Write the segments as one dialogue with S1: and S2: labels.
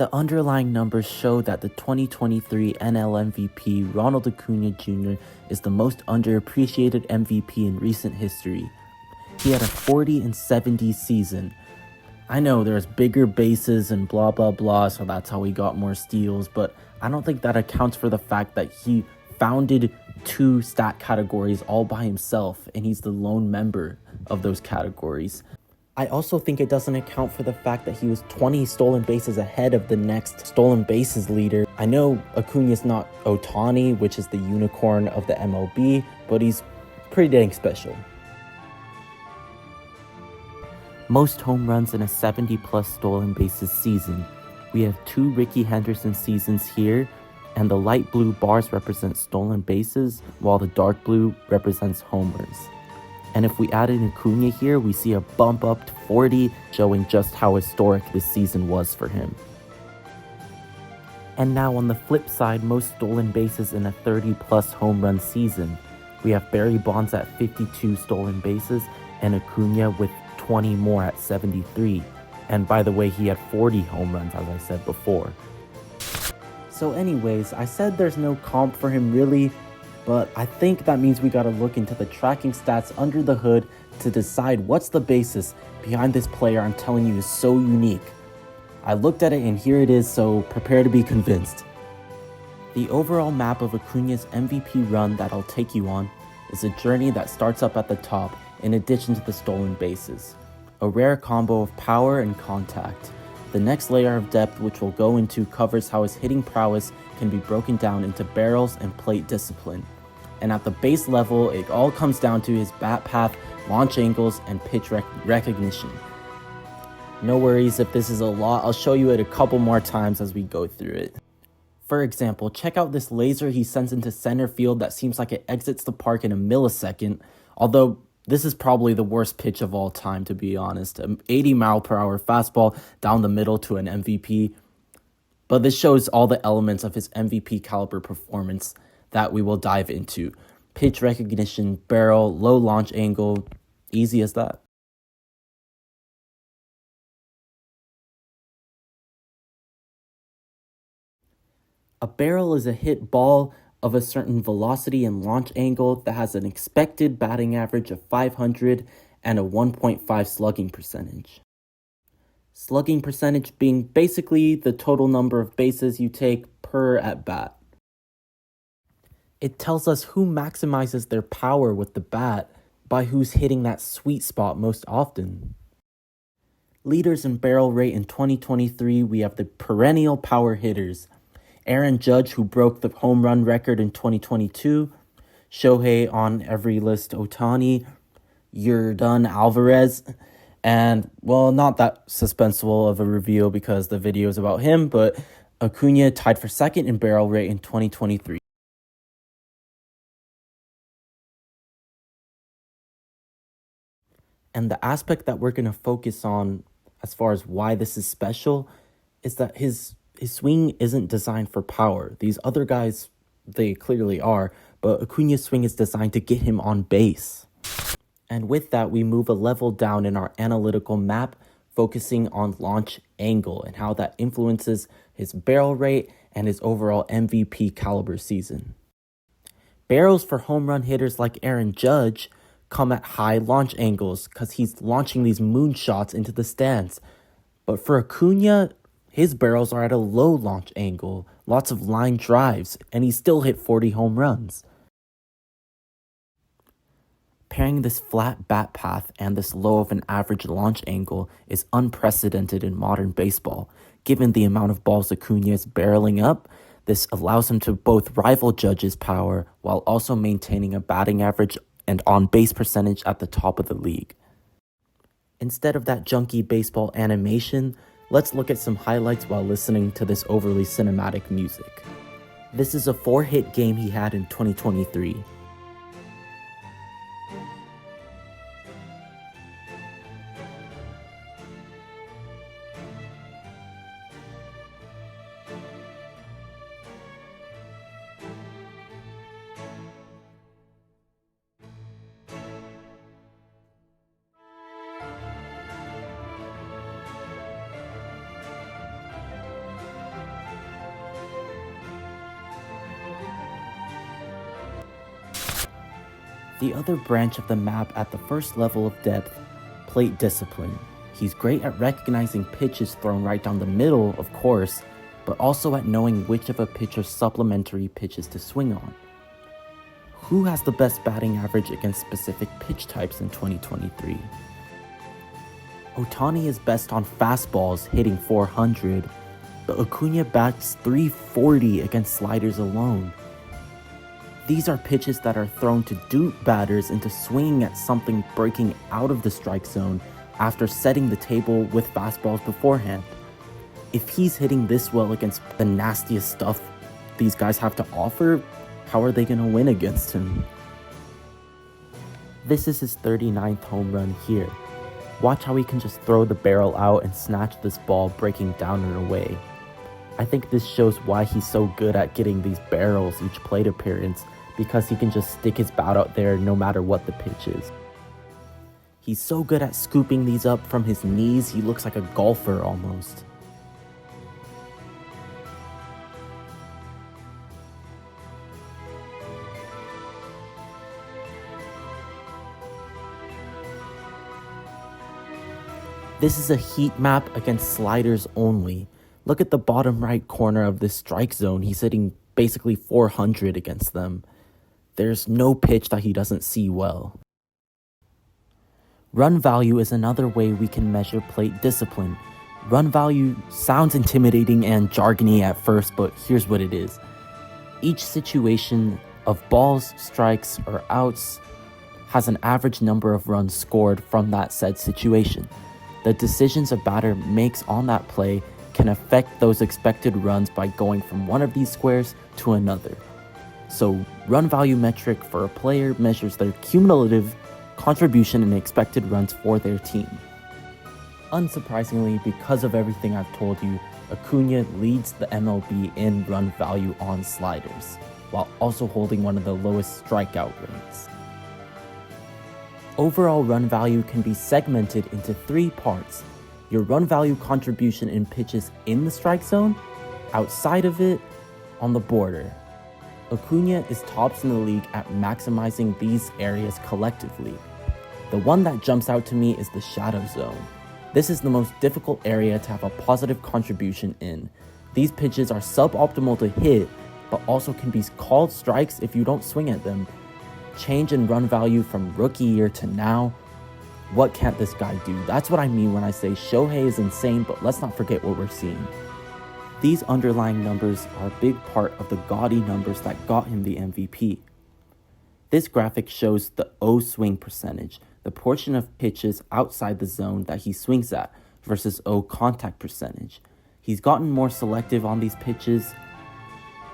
S1: The underlying numbers show that the 2023 NL MVP Ronald Acuna Jr. is the most underappreciated MVP in recent history. He had a 40-70 season. I know there's bigger bases and blah blah blah, so that's how he got more steals, but I don't think that accounts for the fact that he founded 2 stat categories all by himself, and he's the lone member of those categories. I also think it doesn't account for the fact that he was 20 stolen bases ahead of the next stolen bases leader. I know Acuna's not Ohtani, which is the unicorn of the MLB, but he's pretty dang special. Most home runs in a 70-plus stolen bases season. We have 2 Rickey Henderson seasons here, and the light blue bars represent stolen bases, while the dark blue represents homers. And if we add in Acuna here, we see a bump up to 40, showing just how historic this season was for him. And now on the flip side, most stolen bases in a 30-plus home run season. We have Barry Bonds at 52 stolen bases, and Acuna with 20 more at 73. And by the way, he had 40 home runs, as I said before. So anyways, I said there's no comp for him really, but I think that means we gotta look into the tracking stats under the hood to decide what's the basis behind this player I'm telling you is so unique. I looked at it and here it is, so prepare to be convinced. The overall map of Acuna's MVP run that I'll take you on is a journey that starts up at the top in addition to the stolen bases. A rare combo of power and contact. The next layer of depth, which we'll go into, covers how his hitting prowess can be broken down into barrels and plate discipline. And at the base level, it all comes down to his bat path, launch angles, and pitch recognition. No worries if this is a lot, I'll show you it a couple more times as we go through it. For example, check out this laser he sends into center field that seems like it exits the park in a millisecond, although this is probably the worst pitch of all time, to be honest. An 80-mile-per-hour fastball down the middle to an MVP. But this shows all the elements of his MVP caliber performance that we will dive into. Pitch recognition, barrel, low launch angle, easy as that. A barrel is a hit ball of a certain velocity and launch angle that has an expected batting average of 500 and a 1.5 slugging percentage. Slugging percentage being basically the total number of bases you take per at bat. It tells us who maximizes their power with the bat by who's hitting that sweet spot most often. Leaders in barrel rate in 2023, we have the perennial power hitters. Aaron Judge, who broke the home run record in 2022, Shohei on every list, Ohtani, Yordan Alvarez, and, well, not that suspenseful of a reveal because the video is about him, but Acuna tied for second in barrel rate in 2023. And the aspect that we're going to focus on as far as why this is special is that his swing isn't designed for power. These other guys, they clearly are, but Acuna's swing is designed to get him on base. And with that, we move a level down in our analytical map, focusing on launch angle and how that influences his barrel rate and his overall MVP caliber season. Barrels for home run hitters like Aaron Judge come at high launch angles because he's launching these moonshots into the stands. But for Acuna, his barrels are at a low launch angle, lots of line drives, and he still hit 40 home runs. Pairing this flat bat path and this low of an average launch angle is unprecedented in modern baseball. Given the amount of balls Acuna is barreling up, this allows him to both rival Judge's power while also maintaining a batting average and on-base percentage at the top of the league. Instead of that junky baseball animation, let's look at some highlights while listening to this overly cinematic music. This is a 4-hit game he had in 2023. The other branch of the map at the first level of depth, plate discipline. He's great at recognizing pitches thrown right down the middle, of course, but also at knowing which of a pitcher's supplementary pitches to swing on. Who has the best batting average against specific pitch types in 2023? Ohtani is best on fastballs, hitting 400, but Acuna bats 340 against sliders alone. These are pitches that are thrown to dupe batters into swinging at something breaking out of the strike zone after setting the table with fastballs beforehand. If he's hitting this well against the nastiest stuff these guys have to offer, how are they going to win against him? This is his 39th home run here. Watch how he can just throw the barrel out and snatch this ball breaking down and away. I think this shows why he's so good at getting these barrels each plate appearance, because he can just stick his bat out there no matter what the pitch is. He's so good at scooping these up from his knees, he looks like a golfer almost. This is a heat map against sliders only. Look at the bottom right corner of this strike zone. He's hitting basically 400 against them. There's no pitch that he doesn't see well. Run value is another way we can measure plate discipline. Run value sounds intimidating and jargony at first, but here's what it is. Each situation of balls, strikes, or outs has an average number of runs scored from that said situation. The decisions a batter makes on that play can affect those expected runs by going from one of these squares to another. So, run value metric for a player measures their cumulative contribution in expected runs for their team. Unsurprisingly, because of everything I've told you, Acuna leads the MLB in run value on sliders, while also holding one of the lowest strikeout rates. Overall run value can be segmented into 3 parts: your run value contribution in pitches in the strike zone, outside of it, on the border. Acuna is tops in the league at maximizing these areas collectively. The one that jumps out to me is the shadow zone. This is the most difficult area to have a positive contribution in. These pitches are suboptimal to hit, but also can be called strikes if you don't swing at them. Change in run value from rookie year to now. What can't this guy do? That's what I mean when I say Shohei is insane, but let's not forget what we're seeing. These underlying numbers are a big part of the gaudy numbers that got him the MVP. This graphic shows the O swing percentage, the portion of pitches outside the zone that he swings at, versus O contact percentage. He's gotten more selective on these pitches,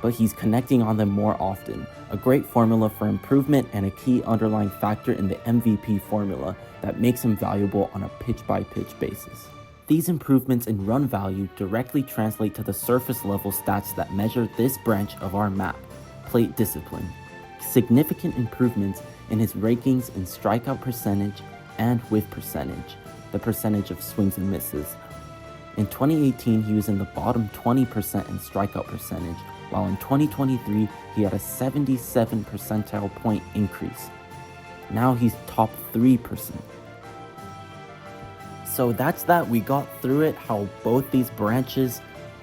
S1: but he's connecting on them more often. A great formula for improvement and a key underlying factor in the MVP formula that makes him valuable on a pitch-by-pitch basis. These improvements in run value directly translate to the surface level stats that measure this branch of our map, plate discipline. Significant improvements in his rankings in strikeout percentage and whiff percentage, the percentage of swings and misses. In 2018, he was in the bottom 20% in strikeout percentage, while in 2023, he had a 77 percentile point increase. Now he's top 3%. So that's that. We got through it, how both these branches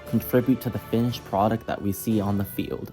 S1: contribute to the finished product that we see on the field.